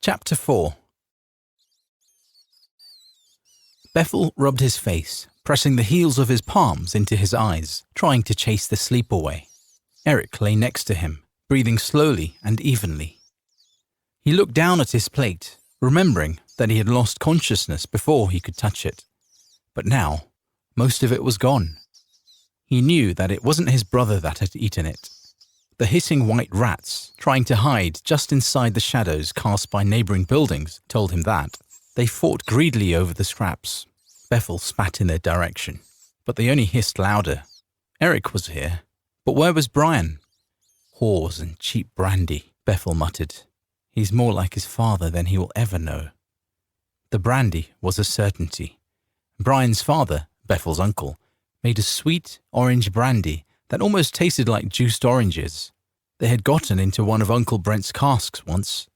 Chapter 4. Bethel rubbed his face, pressing the heels of his palms into his eyes, trying to chase the sleep away. Eric lay next to him, breathing slowly and evenly. He looked down at his plate, remembering that he had lost consciousness before he could touch it. But now, most of it was gone. He knew that it wasn't his brother that had eaten it. The hissing white rats, trying to hide just inside the shadows cast by neighboring buildings, told him that. They fought greedily over the scraps. Bethel spat in their direction, but they only hissed louder. Eric was here, but where was Brian? Whores and cheap brandy, Bethel muttered. He's more like his father than he will ever know. The brandy was a certainty. Brian's father, Bethel's uncle, made a sweet orange brandy that almost tasted like juiced oranges. They had gotten into one of Uncle Brent's casks once.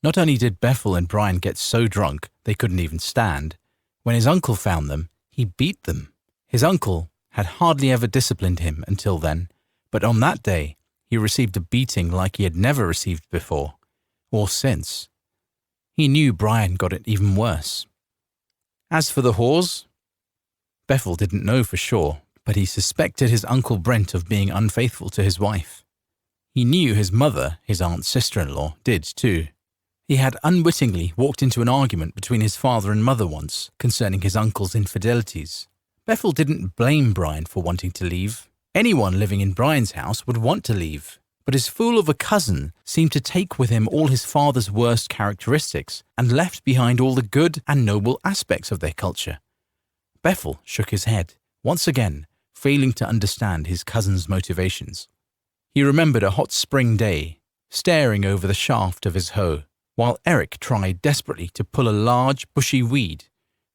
Not only did Bethel and Brian get so drunk they couldn't even stand, when his uncle found them, he beat them. His uncle had hardly ever disciplined him until then, but on that day he received a beating like he had never received before, or since. He knew Brian got it even worse. As for the whores, Bethel didn't know for sure, but he suspected his Uncle Brent of being unfaithful to his wife. He knew his mother, his aunt's sister-in-law, did too. He had unwittingly walked into an argument between his father and mother once concerning his uncle's infidelities. Bethel didn't blame Brian for wanting to leave. Anyone living in Brian's house would want to leave, but his fool of a cousin seemed to take with him all his father's worst characteristics and left behind all the good and noble aspects of their culture. Bethel shook his head, once again, failing to understand his cousin's motivations. He remembered a hot spring day, staring over the shaft of his hoe, while Eric tried desperately to pull a large, bushy weed,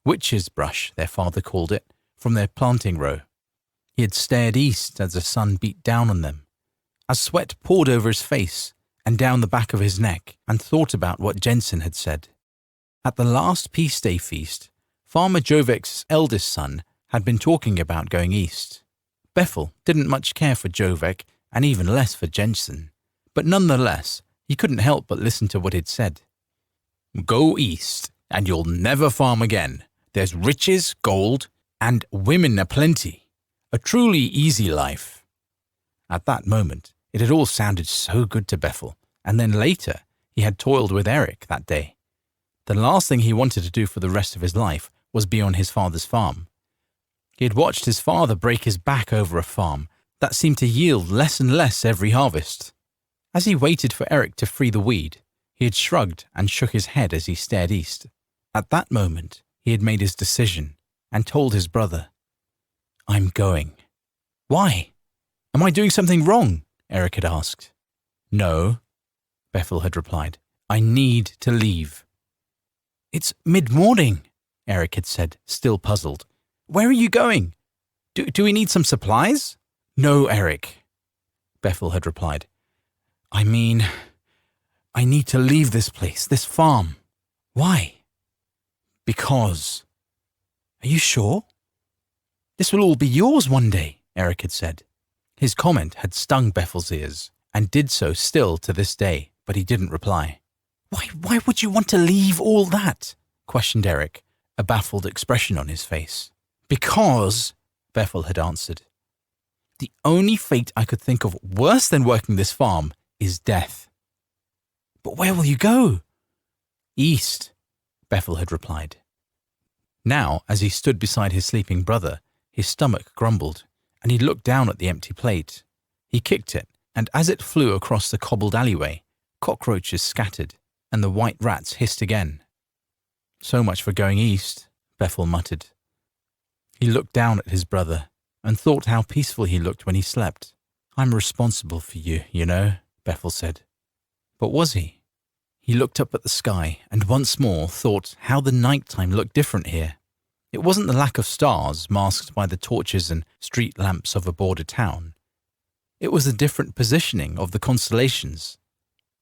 witch's brush their father called it, from their planting row. He had stared east as the sun beat down on them, as sweat poured over his face and down the back of his neck, and thought about what Jensen had said. At the last Peace Day feast, Farmer Jovek's eldest son had been talking about going east. Bethel didn't much care for Jovek and even less for Jensen, but nonetheless, he couldn't help but listen to what he'd said. Go east, and you'll never farm again. There's riches, gold, and women aplenty. A truly easy life. At that moment, it had all sounded so good to Bethel, and then later, he had toiled with Eric that day. The last thing he wanted to do for the rest of his life was be on his father's farm. He had watched his father break his back over a farm that seemed to yield less and less every harvest. As he waited for Eric to free the weed, he had shrugged and shook his head as he stared east. At that moment, he had made his decision and told his brother, I'm going. Why? Am I doing something wrong? Eric had asked. No, Bethel had replied. I need to leave. It's mid-morning, Eric had said, still puzzled. Where are you going? Do we need some supplies? No, Eric, Bethel had replied. I mean, I need to leave this place, this farm. Why? Because. Are you sure? This will all be yours one day, Eric had said. His comment had stung Bethel's ears, and did so still to this day, but he didn't reply. Why would you want to leave all that? Questioned Eric, a baffled expression on his face. Because, Bethel had answered, the only fate I could think of worse than working this farm is death. But where will you go? East, Bethel had replied. Now, as he stood beside his sleeping brother, his stomach grumbled, and he looked down at the empty plate. He kicked it, and as it flew across the cobbled alleyway, cockroaches scattered, and the white rats hissed again. So much for going east, Bethel muttered. He looked down at his brother, and thought how peaceful he looked when he slept. I'm responsible for you, you know, Bethel said. But was he? He looked up at the sky and once more thought how the nighttime looked different here. It wasn't the lack of stars masked by the torches and street lamps of a border town. It was the different positioning of the constellations.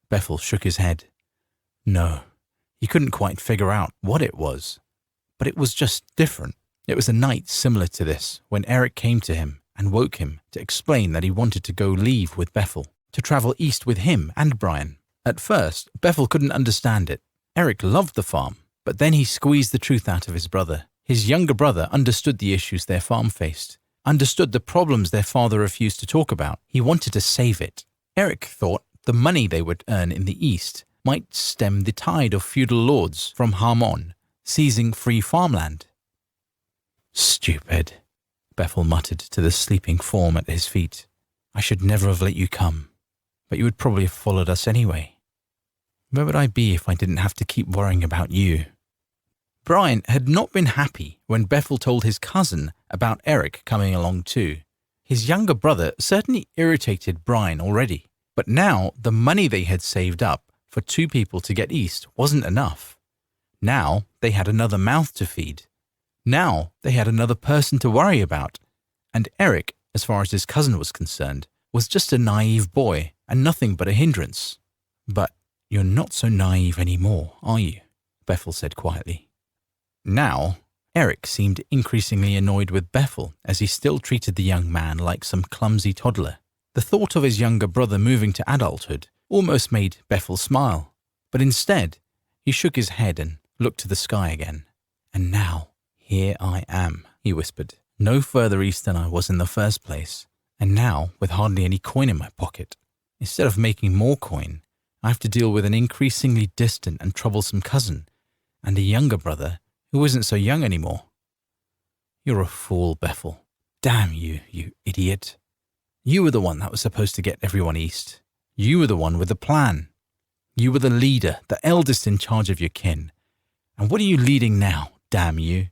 Bethel shook his head. No, he couldn't quite figure out what it was, but it was just different. It was a night similar to this when Eric came to him and woke him to explain that he wanted to go leave with Bethel, to travel east with him and Brian. At first, Bethel couldn't understand it. Eric loved the farm, but then he squeezed the truth out of his brother. His younger brother understood the issues their farm faced, understood the problems their father refused to talk about. He wanted to save it. Eric thought the money they would earn in the East might stem the tide of feudal lords from Harmon, seizing free farmland. "Stupid," Bethel muttered to the sleeping form at his feet. "I should never have let you come, but you would probably have followed us anyway. Where would I be if I didn't have to keep worrying about you?" Brian had not been happy when Bethel told his cousin about Eric coming along too. His younger brother certainly irritated Brian already, but now the money they had saved up for 2 people to get east wasn't enough. Now they had another mouth to feed. Now they had another person to worry about. And Eric, as far as his cousin was concerned, was just a naive boy and nothing but a hindrance. "But you're not so naive anymore, are you?" Bethel said quietly. Now, Eric seemed increasingly annoyed with Bethel as he still treated the young man like some clumsy toddler. The thought of his younger brother moving to adulthood almost made Bethel smile, but instead he shook his head and looked to the sky again. "And now, here I am," he whispered, "no further east than I was in the first place, and now with hardly any coin in my pocket. Instead of making more coin, I have to deal with an increasingly distant and troublesome cousin, and a younger brother who isn't so young anymore." "You're a fool, Bethel. Damn you, you idiot. You were the one that was supposed to get everyone east. You were the one with the plan. You were the leader, the eldest in charge of your kin. And what are you leading now, damn you?"